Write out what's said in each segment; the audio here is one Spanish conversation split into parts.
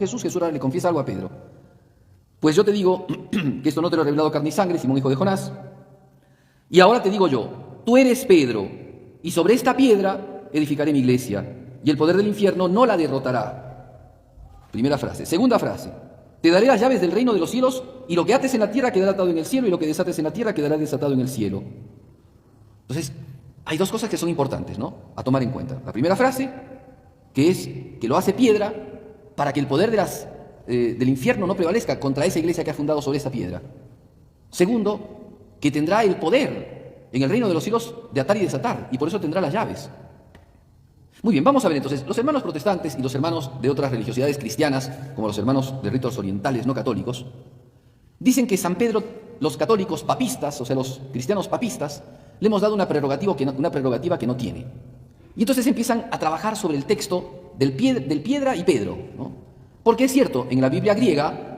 Jesús ahora le confiesa algo a Pedro. Pues yo te digo que esto no te lo ha revelado carne y sangre, Simón hijo de Jonás. Y ahora te digo yo, tú eres Pedro, y sobre esta piedra edificaré mi iglesia, y el poder del infierno no la derrotará. Primera frase. Segunda frase. Te daré las llaves del reino de los cielos, y lo que ates en la tierra quedará atado en el cielo, y lo que desates en la tierra quedará desatado en el cielo. Entonces, hay dos cosas que son importantes, ¿no?, a tomar en cuenta. La primera frase, que es que lo hace piedra para que el poder del infierno no prevalezca contra esa iglesia que ha fundado sobre esa piedra. Segundo, que tendrá el poder en el reino de los cielos de atar y desatar, y por eso tendrá las llaves. Muy bien, vamos a ver entonces, los hermanos protestantes y los hermanos de otras religiosidades cristianas, como los hermanos de ritos orientales no católicos, dicen que San Pedro, los católicos papistas, o sea, los cristianos papistas, le hemos dado una prerrogativa que no tiene. Y entonces empiezan a trabajar sobre el texto del piedra y Pedro, ¿no? Porque es cierto, en la Biblia griega,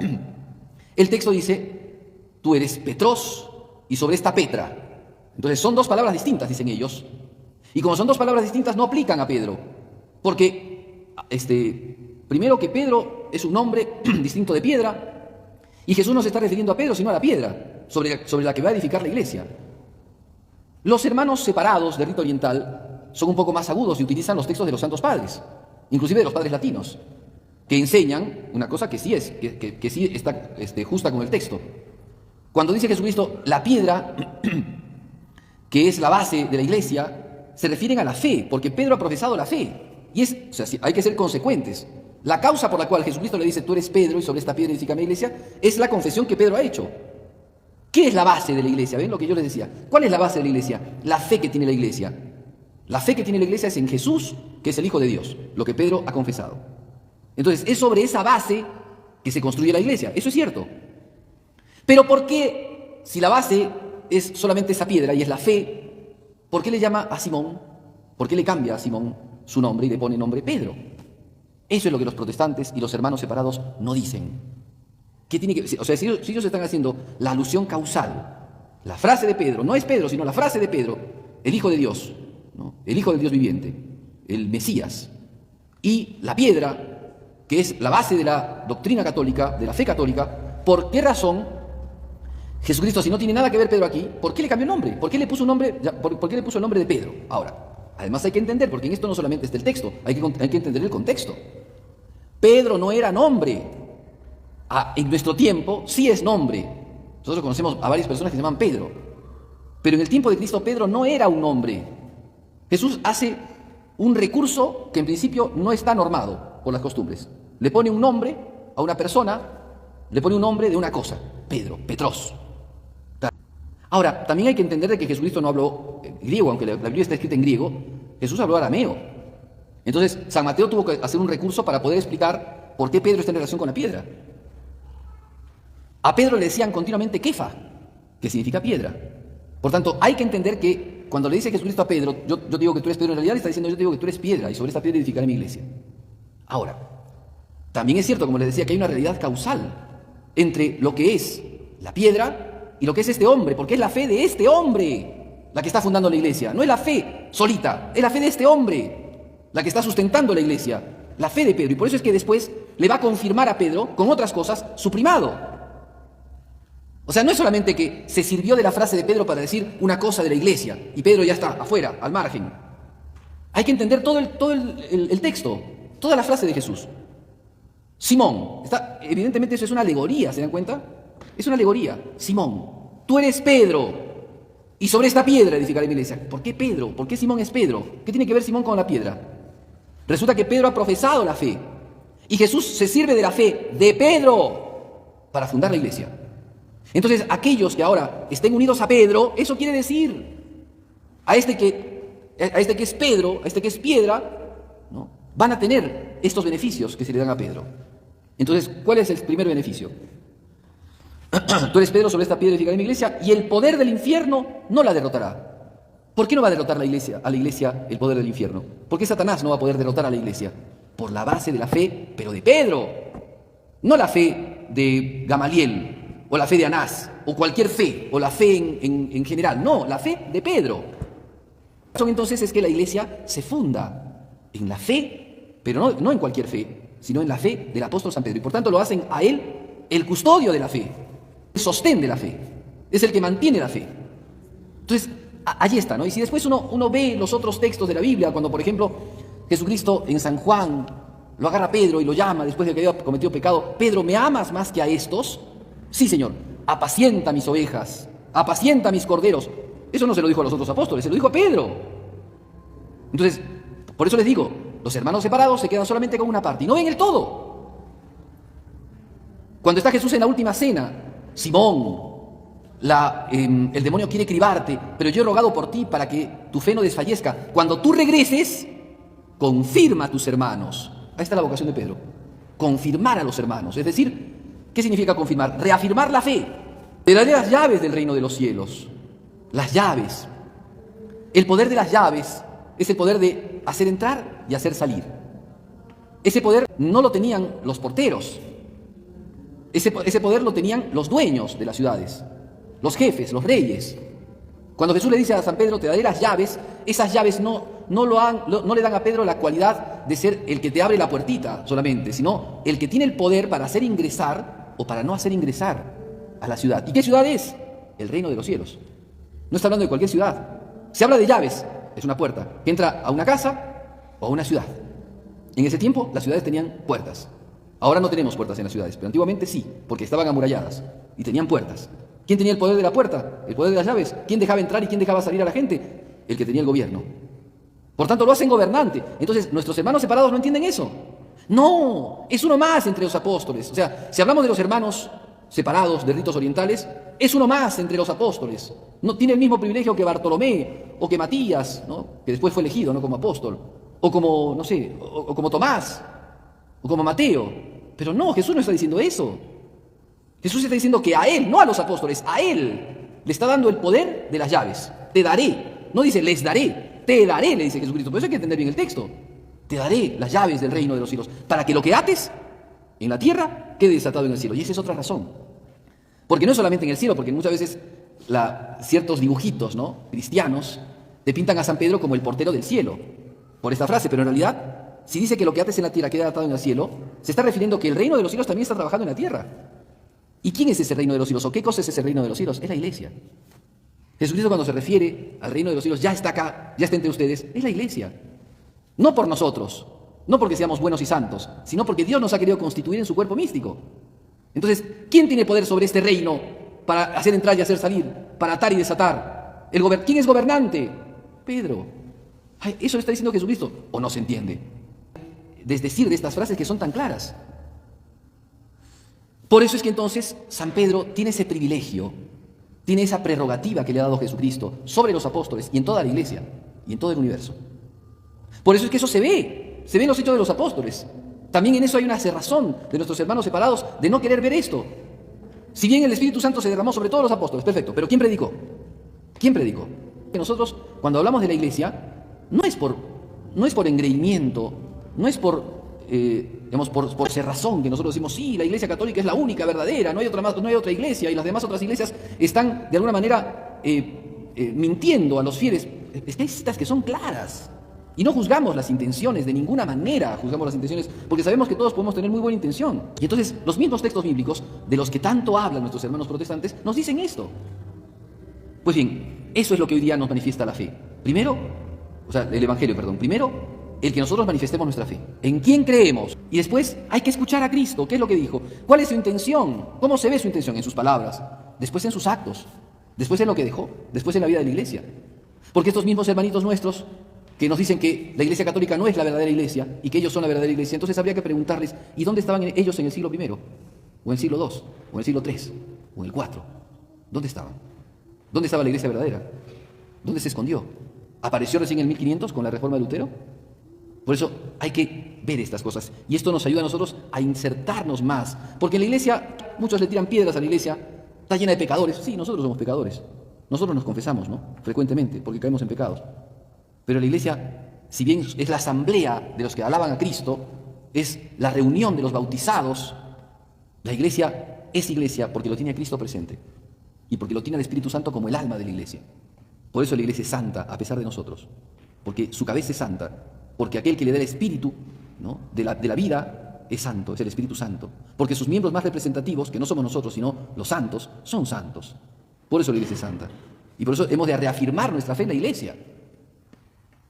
el texto dice, tú eres Petros y sobre esta Petra. Entonces son dos palabras distintas, dicen ellos. Y como son dos palabras distintas, no aplican a Pedro. Porque, primero que Pedro es un nombre distinto de piedra, y Jesús no se está refiriendo a Pedro, sino a la piedra, sobre la que va a edificar la iglesia. Los hermanos separados de rito oriental son un poco más agudos y utilizan los textos de los santos padres, inclusive de los padres latinos, que enseñan una cosa que sí está justa con el texto. Cuando dice Jesucristo, la piedra, que es la base de la iglesia, se refieren a la fe, porque Pedro ha profesado la fe. Y hay que ser consecuentes. La causa por la cual Jesucristo le dice, tú eres Pedro y sobre esta piedra edifica mi iglesia, es la confesión que Pedro ha hecho. ¿Qué es la base de la iglesia? ¿Ven lo que yo les decía? ¿Cuál es la base de la iglesia? La fe que tiene la iglesia. La fe que tiene la iglesia es en Jesús, que es el Hijo de Dios, lo que Pedro ha confesado. Entonces, es sobre esa base que se construye la iglesia. Eso es cierto. Pero ¿por qué, si la base es solamente esa piedra y es la fe, por qué le llama a Simón? ¿Por qué le cambia a Simón su nombre y le pone nombre Pedro? Eso es lo que los protestantes y los hermanos separados no dicen. ¿Qué tiene que, o sea, si ellos están haciendo la alusión causal, la frase de Pedro, no es Pedro, sino la frase de Pedro, el Hijo de Dios, ¿no?, el Hijo del Dios viviente, el Mesías, y la piedra, que es la base de la doctrina católica, de la fe católica, ¿por qué razón Jesucristo, si no tiene nada que ver Pedro aquí, por qué le cambió el nombre? ¿Por qué le puso el nombre de Pedro? Ahora, además hay que entender, porque en esto no solamente está el texto, hay que entender el contexto. Pedro no era nombre. En nuestro tiempo sí es nombre. Nosotros conocemos a varias personas que se llaman Pedro. Pero en el tiempo de Cristo Pedro no era un nombre. Jesús hace un recurso que en principio no está normado por las costumbres. Le pone un nombre a una persona, le pone un nombre de una cosa. Pedro, Petros. Ahora, también hay que entender de que Jesucristo no habló griego, aunque la Biblia está escrita en griego. Jesús habló arameo. Entonces, San Mateo tuvo que hacer un recurso para poder explicar por qué Pedro está en relación con la piedra. A Pedro le decían continuamente Kefa, que significa piedra. Por tanto, hay que entender que cuando le dice Jesucristo a Pedro, yo digo que tú eres Pedro, en realidad le está diciendo, yo te digo que tú eres piedra, y sobre esta piedra edificaré mi iglesia. Ahora, también es cierto, como les decía, que hay una realidad causal entre lo que es la piedra y lo que es este hombre, porque es la fe de este hombre la que está fundando la iglesia. No es la fe solita, es la fe de este hombre la que está sustentando la iglesia, la fe de Pedro. Y por eso es que después le va a confirmar a Pedro, con otras cosas, su primado. O sea, no es solamente que se sirvió de la frase de Pedro para decir una cosa de la iglesia y Pedro ya está afuera, al margen. Hay que entender todo el texto, toda la frase de Jesús. Simón, evidentemente eso es una alegoría, ¿se dan cuenta? Es una alegoría. Simón, tú eres Pedro y sobre esta piedra edificaré mi iglesia. ¿Por qué Pedro? ¿Por qué Simón es Pedro? ¿Qué tiene que ver Simón con la piedra? Resulta que Pedro ha profesado la fe y Jesús se sirve de la fe de Pedro para fundar la iglesia. Entonces, aquellos que ahora estén unidos a Pedro, eso quiere decir a este que es Pedro, a este que es piedra, ¿no?, van a tener estos beneficios que se le dan a Pedro. Entonces, ¿cuál es el primer beneficio? Tú eres Pedro, sobre esta piedra edificaré mi iglesia, y el poder del infierno no la derrotará. ¿Por qué no va a derrotar a la iglesia el poder del infierno? ¿Por qué Satanás no va a poder derrotar a la iglesia? Por la base de la fe, pero de Pedro. No la fe de Gamaliel, o la fe de Anás, o cualquier fe, o la fe en general. No, la fe de Pedro. La razón entonces es que la iglesia se funda en la fe, pero no en cualquier fe, sino en la fe del apóstol San Pedro. Y por tanto lo hacen a él el custodio de la fe, el sostén de la fe, es el que mantiene la fe. Entonces, allí está, ¿no? Y si después uno ve los otros textos de la Biblia, cuando por ejemplo Jesucristo en San Juan lo agarra a Pedro y lo llama después de que había cometido pecado: Pedro, ¿me amas más que a estos? Sí, Señor. Apacienta mis ovejas, apacienta mis corderos. Eso no se lo dijo a los otros apóstoles, se lo dijo a Pedro. Entonces, por eso les digo, los hermanos separados se quedan solamente con una parte y no ven el todo. Cuando está Jesús en la última cena: Simón, el demonio quiere cribarte, pero yo he rogado por ti para que tu fe no desfallezca. Cuando tú regreses, confirma a tus hermanos. Ahí está la vocación de Pedro: confirmar a los hermanos. Es decir, ¿qué significa confirmar? Reafirmar la fe. Te daré las llaves del reino de los cielos. Las llaves. El poder de las llaves es el poder de hacer entrar y hacer salir. Ese poder no lo tenían los porteros. Ese poder lo tenían los dueños de las ciudades, los jefes, los reyes. Cuando Jesús le dice a San Pedro: te daré las llaves, esas llaves no le dan a Pedro la cualidad de ser el que te abre la puertita solamente, sino el que tiene el poder para hacer ingresar o para no hacer ingresar a la ciudad. ¿Y qué ciudad es? El reino de los cielos. No está hablando de cualquier ciudad. Se habla de llaves. Es una puerta que entra a una casa o a una ciudad. En ese tiempo las ciudades tenían puertas. Ahora no tenemos puertas en las ciudades, pero antiguamente sí, porque estaban amuralladas y tenían puertas. ¿Quién tenía el poder de la puerta? El poder de las llaves. ¿Quién dejaba entrar y quién dejaba salir a la gente? El que tenía el gobierno. Por tanto, lo hacen gobernante. Entonces, nuestros hermanos separados no entienden eso. No, es uno más entre los apóstoles. O sea, si hablamos de los hermanos separados de ritos orientales, es uno más entre los apóstoles. No tiene el mismo privilegio que Bartolomé o que Matías, ¿no? Que después fue elegido, ¿no?, como apóstol. O como, no sé, o como Tomás, o como Mateo. Pero no, Jesús no está diciendo eso. Jesús está diciendo que a él, no a los apóstoles, a él le está dando el poder de las llaves. Te daré. No dice les daré, te daré, le dice Jesucristo. Por eso hay que entender bien el texto. Te daré las llaves del reino de los cielos, para que lo que ates en la tierra quede desatado en el cielo. Y esa es otra razón. Porque no es solamente en el cielo, porque muchas veces ciertos dibujitos, ¿no?, cristianos te pintan a San Pedro como el portero del cielo, por esta frase, pero en realidad, si dice que lo que ates en la tierra queda atado en el cielo, se está refiriendo que el reino de los cielos también está trabajando en la tierra. ¿Y quién es ese reino de los cielos? ¿O qué cosa es ese reino de los cielos? Es la iglesia. Jesucristo, cuando se refiere al reino de los cielos, ya está acá, ya está entre ustedes, es la iglesia. No por nosotros, no porque seamos buenos y santos, sino porque Dios nos ha querido constituir en su cuerpo místico. Entonces, ¿quién tiene poder sobre este reino para hacer entrar y hacer salir, para atar y desatar? ¿Quién es gobernante? Pedro. Ay, eso le está diciendo Jesucristo. ¿O no se entiende? Decir de estas frases que son tan claras. Por eso es que entonces San Pedro tiene ese privilegio, tiene esa prerrogativa que le ha dado Jesucristo sobre los apóstoles y en toda la iglesia y en todo el universo. Por eso es que eso se ve en los hechos de los apóstoles. También en eso hay una cerrazón de nuestros hermanos separados de no querer ver esto. Si bien el Espíritu Santo se derramó sobre todos los apóstoles, perfecto, pero ¿quién predicó? ¿Quién predicó? Que nosotros, cuando hablamos de la iglesia, no es por engreimiento, no es por cerrazón que nosotros decimos: sí, la iglesia católica es la única verdadera, no hay otra iglesia, y las demás otras iglesias están de alguna manera mintiendo a los fieles. Hay citas que son claras. Y no juzgamos las intenciones, de ninguna manera juzgamos las intenciones, porque sabemos que todos podemos tener muy buena intención. Y entonces los mismos textos bíblicos, de los que tanto hablan nuestros hermanos protestantes, nos dicen esto. Pues bien, eso es lo que hoy día nos manifiesta la fe. Primero, el Evangelio, primero, el que nosotros manifestemos nuestra fe. ¿En quién creemos? Y después hay que escuchar a Cristo. ¿Qué es lo que dijo? ¿Cuál es su intención? ¿Cómo se ve su intención? En sus palabras, después en sus actos, después en lo que dejó, después en la vida de la iglesia. Porque estos mismos hermanitos nuestros que nos dicen que la iglesia católica no es la verdadera iglesia y que ellos son la verdadera iglesia, entonces habría que preguntarles: ¿y dónde estaban ellos en el siglo I? ¿O en el siglo II? ¿O en el siglo III? ¿O en el IV? ¿Dónde estaban? ¿Dónde estaba la iglesia verdadera? ¿Dónde se escondió? ¿Apareció recién en el 1500 con la reforma de Lutero? Por eso hay que ver estas cosas. Y esto nos ayuda a nosotros a insertarnos más. Porque en la iglesia, muchos le tiran piedras a la iglesia, está llena de pecadores. Sí, nosotros somos pecadores. Nosotros nos confesamos, ¿no?, frecuentemente, porque caemos en pecados. Pero la iglesia, si bien es la asamblea de los que alaban a Cristo, es la reunión de los bautizados, la iglesia es iglesia porque lo tiene a Cristo presente y porque lo tiene al Espíritu Santo como el alma de la iglesia. Por eso la iglesia es santa a pesar de nosotros, porque su cabeza es santa, porque aquel que le da el espíritu, ¿no?, de la vida es santo, es el Espíritu Santo, porque sus miembros más representativos, que no somos nosotros, sino los santos, son santos. Por eso la Iglesia es santa. Y por eso hemos de reafirmar nuestra fe en la Iglesia.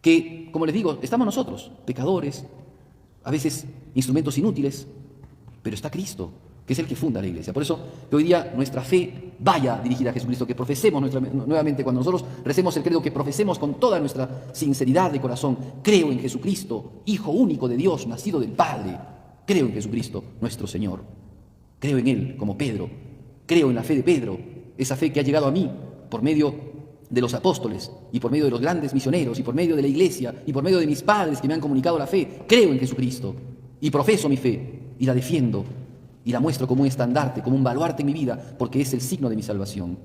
Que, como les digo, estamos nosotros, pecadores, a veces instrumentos inútiles, pero está Cristo, que es el que funda la Iglesia. Por eso que hoy día nuestra fe vaya dirigida a Jesucristo, que profesemos nuevamente, cuando nosotros recemos el credo, que profesemos con toda nuestra sinceridad de corazón: creo en Jesucristo, Hijo único de Dios, nacido del Padre. Creo en Jesucristo, nuestro Señor. Creo en Él, como Pedro. Creo en la fe de Pedro, esa fe que ha llegado a mí por medio de los apóstoles y por medio de los grandes misioneros y por medio de la Iglesia y por medio de mis padres que me han comunicado la fe. Creo en Jesucristo y profeso mi fe y la defiendo y la muestro como un estandarte, como un baluarte en mi vida, porque es el signo de mi salvación.